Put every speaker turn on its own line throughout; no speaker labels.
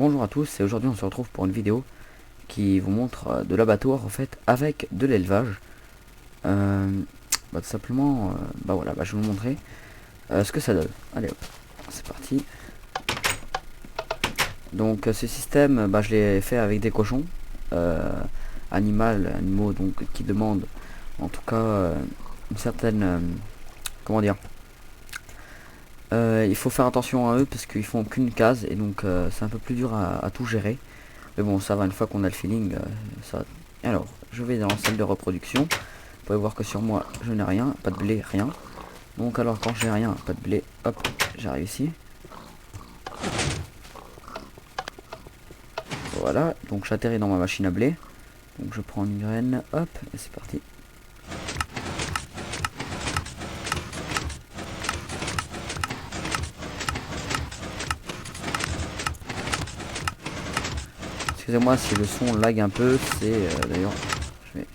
Bonjour à tous et aujourd'hui on se retrouve pour une vidéo qui vous montre de l'abattoir en fait avec de l'élevage. Tout simplement, voilà, je vais vous montrer ce que ça donne. Allez hop, c'est parti. Donc ce système, je l'ai fait avec des cochons animaux donc qui demandent en tout cas une certaine comment dire. Il faut faire attention à eux parce qu'ils font qu'une case et donc c'est un peu plus dur à tout gérer. Mais bon, ça va, une fois qu'on a le feeling, ça. Alors, je vais dans la salle de reproduction. Vous pouvez voir que sur moi, je n'ai rien, pas de blé, rien. Donc alors, quand j'ai rien, pas de blé, hop, j'arrive ici. Voilà, donc j'atterris dans ma machine à blé. Donc je prends une graine, hop, et c'est parti. Excusez-moi si le son lag un peu, c'est d'ailleurs, je vais...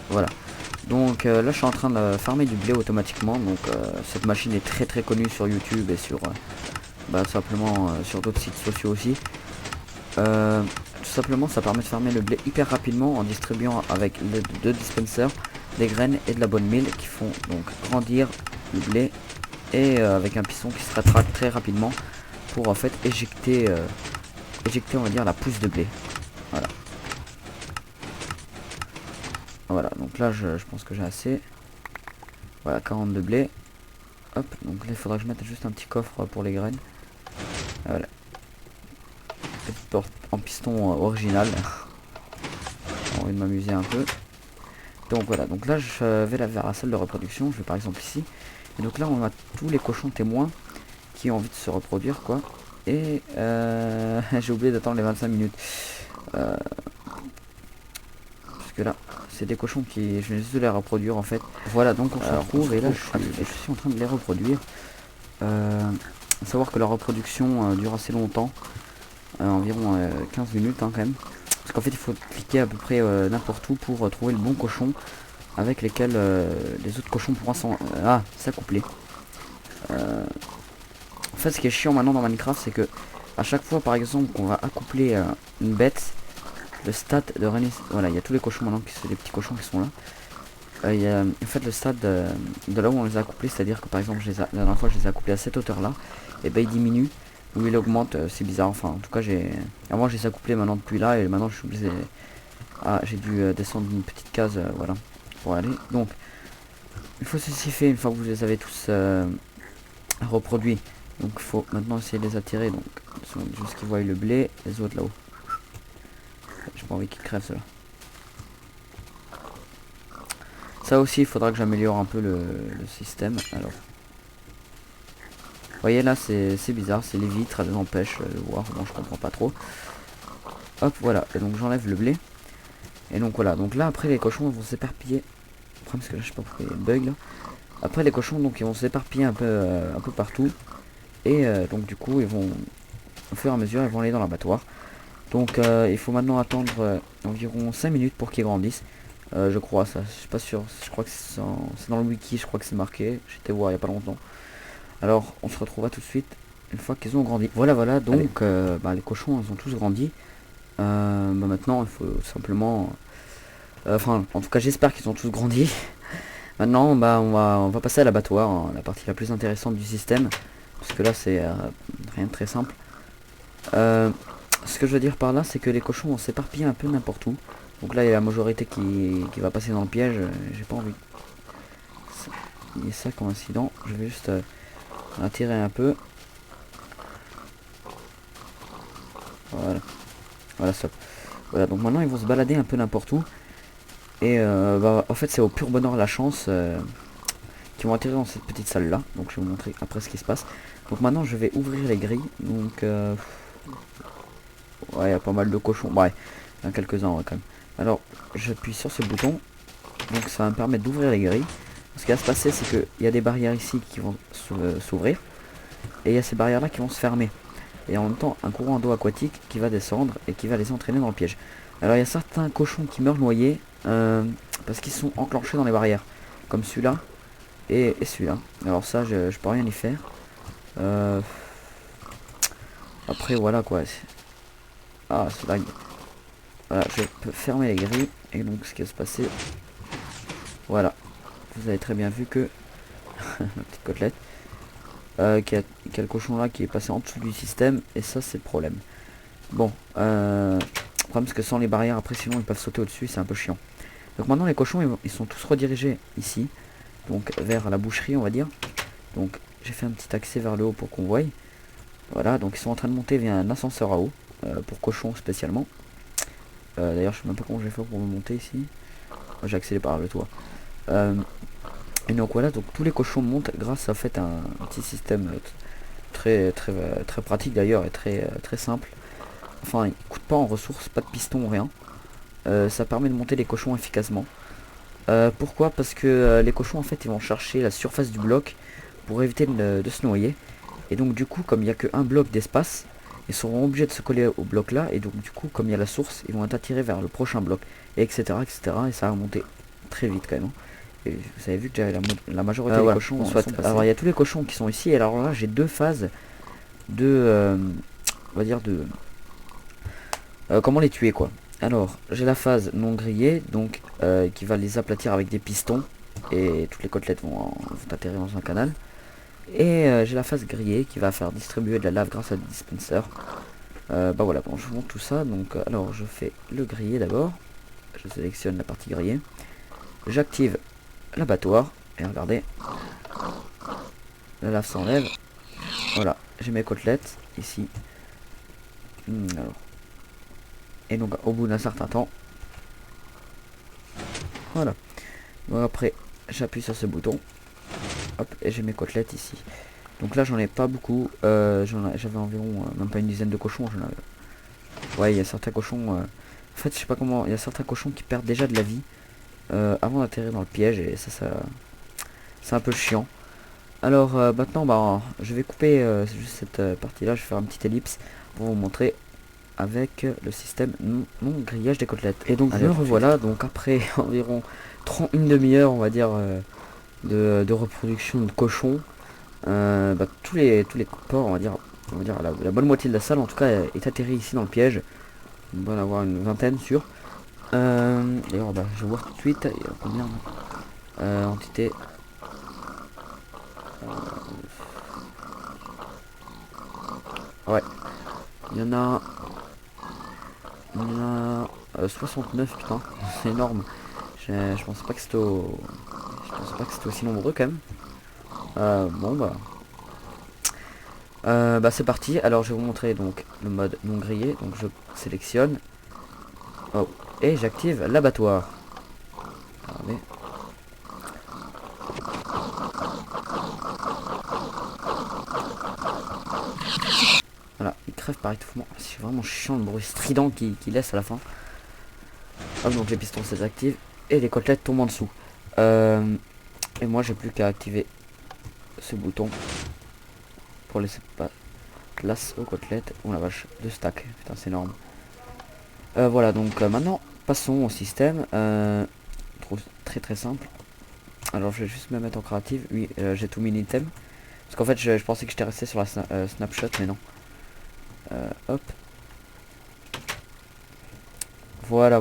Voilà. Donc là je suis en train de farmer du blé automatiquement. Donc cette machine est très connue sur YouTube et sur simplement sur d'autres sites sociaux aussi. Tout simplement ça permet de farmer le blé hyper rapidement en distribuant avec l'aide de deux dispensers des graines et de la bonne mille qui font donc grandir le blé et avec un piston qui se rétracte très rapidement pour en fait éjecter on va dire la pousse de blé. Voilà, donc là je pense que j'ai assez. Voilà, 42 blé. Hop, donc là il faudra que je mette juste un petit coffre pour les graines. Voilà. Petite porte en piston original. J'ai envie de m'amuser un peu. Donc voilà, donc là je vais vers la salle de reproduction. Je vais par exemple ici. Et donc là on a tous les cochons témoins qui ont envie de se reproduire quoi. Et j'ai oublié d'attendre les 25 minutes. Parce que là c'est des cochons qui je viens juste de les reproduire en fait. Voilà, donc on se retrouve et là je suis en train de les reproduire. Savoir que la reproduction dure assez longtemps, environ 15 minutes quand même. Parce qu'en fait il faut cliquer à peu près n'importe où pour trouver le bon cochon avec lesquels les autres cochons pourront s'accoupler. En fait ce qui est chiant maintenant dans Minecraft c'est que à chaque fois par exemple qu'on va accoupler une bête, le stade de renaissance, voilà il y a tous les cochons maintenant, qui sont des petits cochons qui sont là. Il y a en fait le stade de là où on les a accouplés, c'est à dire que par exemple la dernière fois je les ai accouplés à cette hauteur là, et il diminue ou il augmente, c'est bizarre. Enfin en tout cas avant je les ai accouplés maintenant depuis là et maintenant je suis obligé j'ai dû descendre une petite case voilà pour aller. Donc une fois ceci fait, une fois que vous les avez tous reproduits, donc il faut maintenant essayer de les attirer, donc juste qu'ils voient le blé, les autres là-haut. J'ai pas envie qu'ils crèvent cela. Ça aussi il faudra que j'améliore un peu le système. Alors vous voyez là c'est bizarre, c'est les vitres, elles empêchent de voir, bon je comprends pas trop. Hop voilà, et donc j'enlève le blé. Et donc voilà, donc là après les cochons vont s'éparpiller. Après parce que là je sais pas pourquoi il y a un bug là. Après les cochons donc ils vont s'éparpiller un peu partout. Et donc du coup ils vont au fur et à mesure ils vont aller dans l'abattoir. Donc il faut maintenant attendre environ 5 minutes pour qu'ils grandissent. Je crois ça, je suis pas sûr, je crois que c'est dans le wiki, je crois que c'est marqué. J'étais voir il y a pas longtemps. Alors on se retrouvera tout de suite une fois qu'ils ont grandi. Voilà donc les cochons ils ont tous grandi. Maintenant il faut simplement en tout cas j'espère qu'ils ont tous grandi. Maintenant on va passer à l'abattoir, hein, la partie la plus intéressante du système, parce que là c'est rien de très simple. Ce que je veux dire par là c'est que les cochons vont s'éparpiller un peu n'importe où. Donc là il y a la majorité qui va passer dans le piège. J'ai pas envie. Il y a ça comme incident. Je vais juste attirer un peu. Voilà stop. Voilà, donc maintenant ils vont se balader un peu n'importe où. Et en fait c'est au pur bonheur la chance qui vont atterrir dans cette petite salle là. Donc je vais vous montrer après ce qui se passe. Donc maintenant je vais ouvrir les grilles. Donc ouais il y a pas mal de cochons. Ouais, il y en a quelques-uns ouais, quand même. Alors j'appuie sur ce bouton. Donc ça va me permettre d'ouvrir les grilles. Ce qui va se passer c'est que il y a des barrières ici qui vont s'ouvrir. Et il y a ces barrières là qui vont se fermer. Et en même temps un courant d'eau aquatique qui va descendre et qui va les entraîner dans le piège. Alors il y a certains cochons qui meurent noyés parce qu'ils sont enclenchés dans les barrières, comme celui-là et celui-là. Alors ça je peux rien y faire. Après voilà quoi. Ah c'est lag. Voilà, je peux fermer les grilles. Et donc ce qui va se passer. Voilà. Vous avez très bien vu que ma petite côtelette. Qu'il y a le cochon là qui est passé en dessous du système. Et ça c'est le problème. Bon. Le problème c'est que sans les barrières après sinon ils peuvent sauter au-dessus. C'est un peu chiant. Donc maintenant les cochons ils sont tous redirigés ici. Donc vers la boucherie on va dire. Donc j'ai fait un petit accès vers le haut pour qu'on voie. Voilà, donc ils sont en train de monter via un ascenseur à eau. Pour cochons spécialement. D'ailleurs je sais même pas comment j'ai fait pour monter ici. J'ai accédé par le toit. Et donc voilà, donc tous les cochons montent grâce à fait un petit système très pratique d'ailleurs et très simple. Enfin il coûte pas en ressources, pas de piston, rien. Ça permet de monter les cochons efficacement. Pourquoi? Parce que les cochons en fait ils vont chercher la surface du bloc pour éviter de se noyer. Et donc du coup comme il n'y a qu'un bloc d'espace, ils seront obligés de se coller au bloc là. Et donc du coup comme il y a la source, ils vont être attirés vers le prochain bloc. Et etc. Et ça va monter très vite quand même. Et vous avez vu que j'avais la majorité des cochons sont passés. Alors il y a tous les cochons qui sont ici. Et alors là j'ai deux phases de... on va dire de... comment les tuer quoi. Alors j'ai la phase non grillée. Donc qui va les aplatir avec des pistons. Et toutes les côtelettes vont atterrir dans un canal. Et j'ai la phase grillée qui va faire distribuer de la lave grâce à des dispensers. Bah voilà, bon je vous montre tout ça. Donc alors je fais le grillé d'abord. Je sélectionne la partie grillée. J'active l'abattoir. Et regardez. La lave s'enlève. Voilà, j'ai mes côtelettes ici. Alors. Et donc au bout d'un certain temps. Voilà. Bon après j'appuie sur ce bouton. Hop, et j'ai mes côtelettes ici. Donc là j'en ai pas beaucoup. J'avais environ même pas une dizaine de cochons. Ouais, il y a certains cochons. En fait je sais pas comment. Il y a certains cochons qui perdent déjà de la vie avant d'atterrir dans le piège. Et ça c'est un peu chiant. Alors maintenant bah je vais couper juste cette partie là. Je vais faire une petite ellipse pour vous montrer avec le système non grillage des côtelettes. Et donc me revoilà donc après environ une demi-heure on va dire de reproduction de cochons. Bah, tous les porcs on va dire la bonne moitié de la salle en tout cas est atterri ici dans le piège. On doit en avoir une vingtaine sûr. D'ailleurs bah, je vais voir tout de suite il y a combien entités. Ouais, il y en a 69 putain, c'est énorme. Je pensais pas que c'était aussi nombreux quand même. Bon bah bah c'est parti. Alors je vais vous montrer donc le mode non grillé. Donc je sélectionne et j'active l'abattoir. Regardez. Voilà, il crève par étouffement. C'est vraiment chiant le bruit strident qu'il laisse à la fin. Hop, donc les pistons s'activent et les côtelettes tombent en dessous. Et moi j'ai plus qu'à activer ce bouton pour laisser pas place aux côtelettes. Oh la vache, 2 stacks, putain c'est énorme. Voilà donc maintenant passons au système. Je trouve très simple. Alors je vais juste me mettre en créative. Oui, j'ai tout mis item. Parce qu'en fait je pensais que j'étais resté sur la snapshot mais non. Hop. Voilà.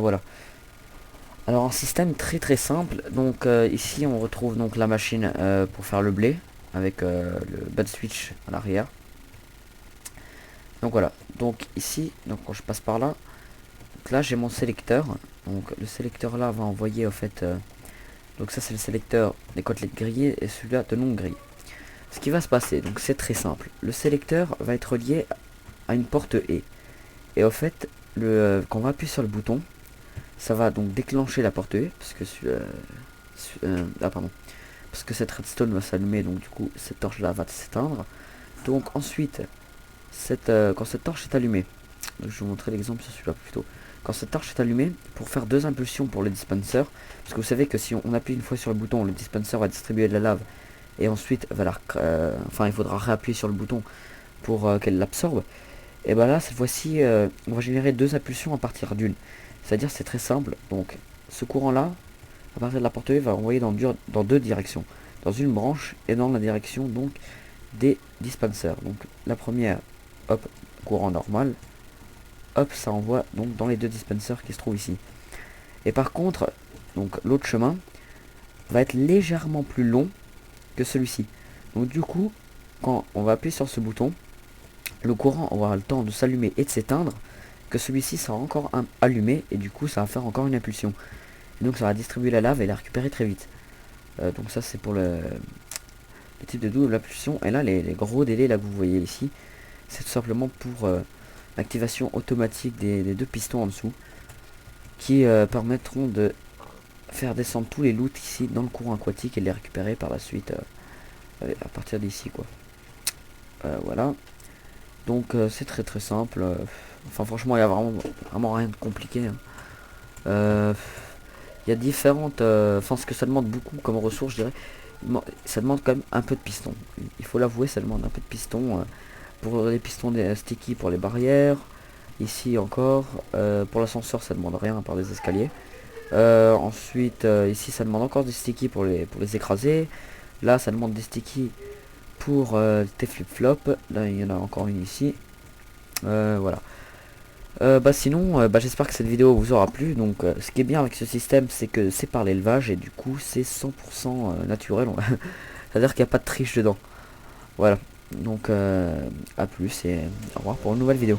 Alors un système très simple. Donc ici on retrouve donc la machine pour faire le blé avec le bad switch à l'arrière. Donc voilà. Donc ici, donc quand je passe par là, donc là j'ai mon sélecteur. Donc le sélecteur là va envoyer au fait. Donc ça c'est le sélecteur des côtelettes grillées et celui-là de non grillées. Ce qui va se passer, donc c'est très simple. Le sélecteur va être lié à une porte E. Et au fait, quand on va appuyer sur le bouton, ça va donc déclencher la porte E parce que parce que cette redstone va s'allumer, donc du coup cette torche là va s'éteindre. Donc ensuite quand cette torche est allumée, je vais vous montrer l'exemple sur celui-là plutôt. Quand cette torche est allumée, pour faire 2 impulsions pour le dispenser, parce que vous savez que si on appuie une fois sur le bouton, le dispenser va distribuer de la lave et ensuite va il faudra réappuyer sur le bouton pour qu'elle l'absorbe. Et bah là cette fois-ci on va générer 2 impulsions à partir d'une. C'est-à-dire c'est très simple. Donc ce courant là à partir de la porte E va envoyer dans 2 directions. Dans une branche et dans la direction donc des dispensers. Donc la première, hop, courant normal, hop, ça envoie donc dans les 2 dispensers qui se trouvent ici. Et par contre, donc l'autre chemin va être légèrement plus long que celui-ci. Donc du coup, quand on va appuyer sur ce bouton, le courant aura le temps de s'allumer et de s'éteindre, que celui-ci sera encore allumé, et du coup ça va faire encore une impulsion. Et donc ça va distribuer la lave et la récupérer très vite. Donc ça c'est pour le type de double impulsion. Et là les gros délais là que vous voyez ici, c'est tout simplement pour l'activation automatique des 2 pistons en dessous, qui permettront de faire descendre tous les loots ici dans le courant aquatique et les récupérer par la suite à partir d'ici quoi. Voilà. Donc c'est très simple. Enfin franchement il y a vraiment rien de compliqué, hein. Il y a différentes... Enfin ce que ça demande beaucoup comme ressources, je dirais. Ça demande quand même un peu de piston. Il faut l'avouer, ça demande un peu de piston. Pour les pistons des sticky pour les barrières. Ici encore. Pour l'ascenseur ça demande rien à part les escaliers. Ensuite ici ça demande encore des sticky pour les écraser. Là ça demande des sticky pour tes flip-flops. Là il y en a encore une ici. Voilà. Bah sinon, j'espère que cette vidéo vous aura plu. Donc ce qui est bien avec ce système, c'est que c'est par l'élevage et du coup c'est 100% naturel. C'est-à-dire qu'il n'y a pas de triche dedans. Voilà. Donc à plus et au revoir pour une nouvelle vidéo.